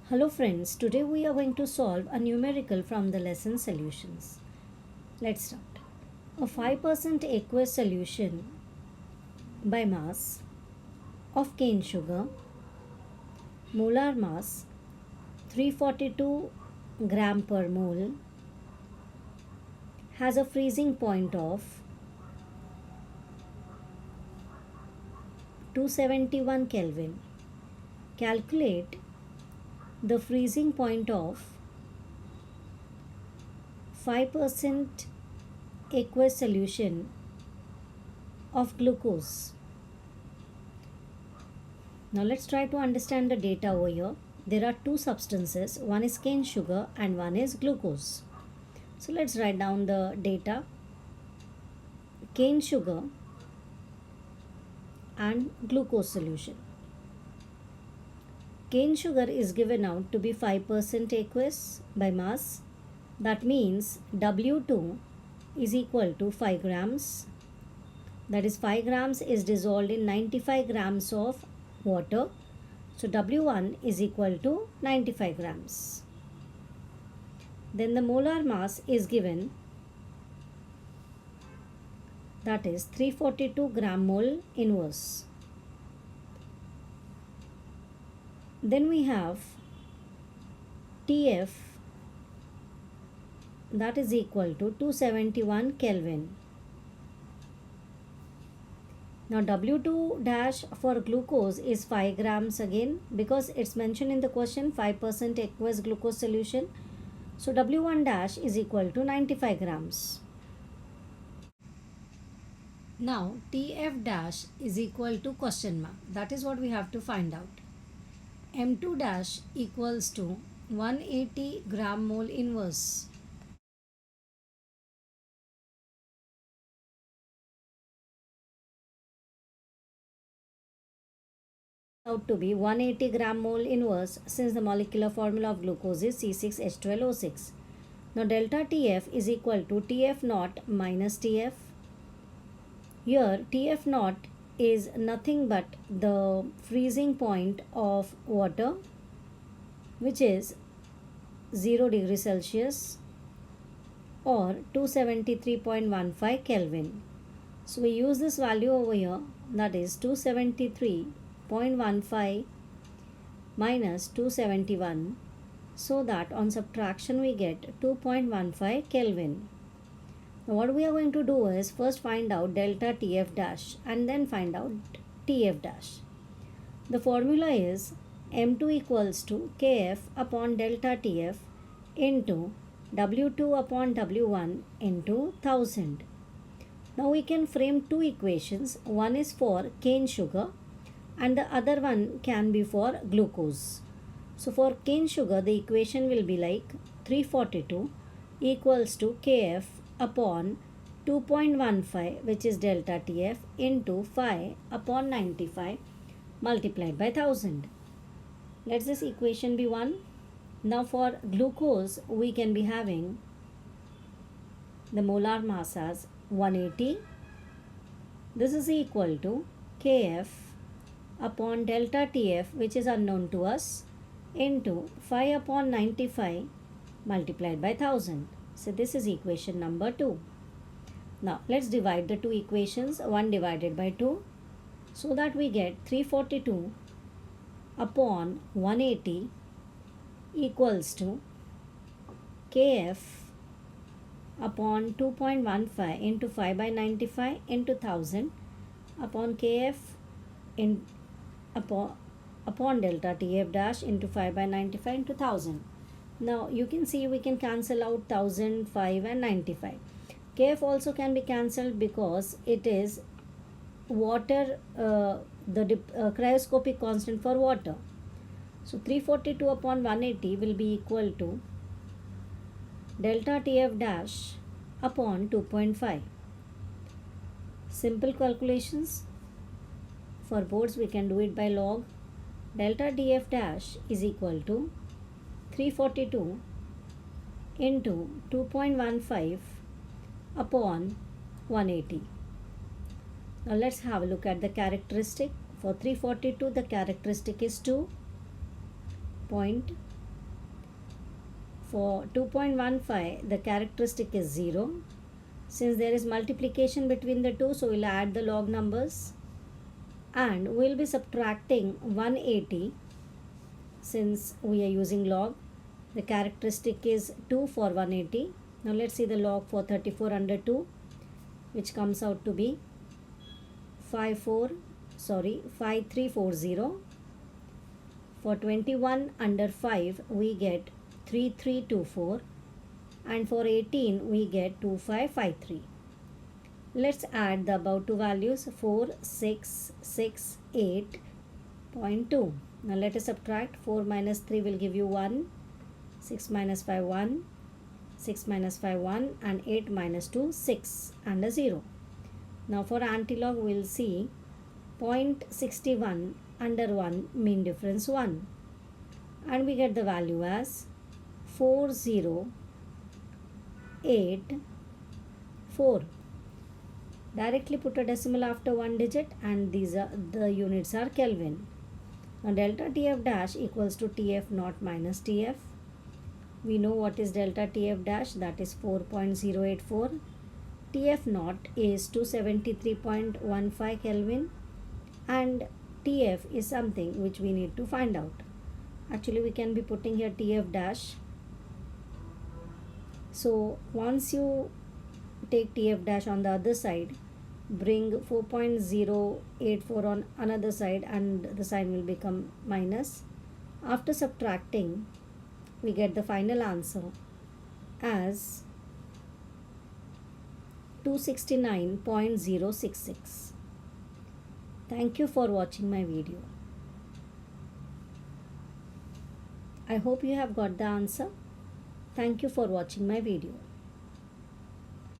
Hello friends, today we are going to solve a numerical from the lesson solutions. Let's start. A 5% aqueous solution by mass of cane sugar, molar mass 342 gram per mole, has a freezing point of 271 Kelvin. Calculate the freezing point of 5% aqueous solution of glucose. Now let's try to understand the data over here. There are two substances, one is cane sugar and one is glucose. So let's write down the data. Cane sugar and glucose solution. Cane sugar is given out to be 5% aqueous by mass. That means W2 is equal to 5 grams. That is 5 grams is dissolved in 95 grams of water. So W1 is equal to 95 grams. Then the molar mass is given, that is 342 gram mole inverse. Then we have TF, that is equal to 271 Kelvin. Now W2 dash for glucose is 5 grams again, because it's mentioned in the question 5% aqueous glucose solution. So W1 dash is equal to 95 grams. Now TF dash is equal to question mark. That is what we have to find out. M2 dash equals to 180 gram mole inverse. Out to be 180 gram mole inverse, since the molecular formula of glucose is C6H12O6. Now delta TF is equal to TF naught minus TF. Here TF naught is nothing but the freezing point of water, which is 0 degree Celsius or 273.15 Kelvin. So we use this value over here, that is 273.15 minus 271, so that on subtraction we get 2.15 Kelvin. Now what we are going to do is first find out delta TF dash and then find out TF dash. The formula is M2 equals to Kf upon delta TF into W2 upon W1 into 1000. Now we can frame two equations. One is for cane sugar and the other one can be for glucose. So for cane sugar, the equation will be like 342 equals to Kf upon 2.15, which is delta TF, into 5 upon 95 multiplied by 1000. Let this equation be 1. Now for glucose, we can be having the molar mass as 180. This is equal to Kf upon delta TF, which is unknown to us, into 5 upon 95 multiplied by 1000. So this is equation number 2. Now let's divide the two equations, 1 divided by 2, so that we get 342 upon 180 equals to Kf upon 2.15 into 5 by 95 into 1000 upon Kf in upon delta TF dash into 5 by 95 into 1000. Now you can see we can cancel out 1000, 5 and 95. Kf also can be cancelled because it is water, the cryoscopic constant for water. So 342 upon 180 will be equal to delta TF dash upon 2.5. Simple calculations. For boards we can do it by log. Delta TF dash is equal to 342 into 2.15 upon 180. Now let's have a look at the characteristic. For 342 the characteristic is 2.15. For 2.15, the characteristic is 0. Since there is multiplication between the two, so we'll add the log numbers. And we'll be subtracting 180 since we are using log. The characteristic is 2 for 180. Now let's see the log for 34 under 2, which comes out to be 5340. For 21 under 5, we get 3324, and for 18 we get 2553. Let's add the above two values, 4668.2. Now let us subtract. 4 minus 3 will give you 1, 6 minus 5 1, 6 minus 5 1, and 8 minus 2 6 and a 0. Now for antilog we will see 0.61 under 1, mean difference 1, and we get the value as 4084. Directly put a decimal after one digit, and these are the units are Kelvin. Now delta TF dash equals to TF naught minus TF. We know what is delta TF dash, that is 4.084. TF naught is 273.15 Kelvin, and TF is something which we need to find out. Actually, we can be putting here TF dash. So once you take TF dash on the other side, bring 4.084 on another side, and the sign will become minus. After subtracting, we get the final answer as 269.066. Thank you for watching my video. I hope you have got the answer. Thank you for watching my video.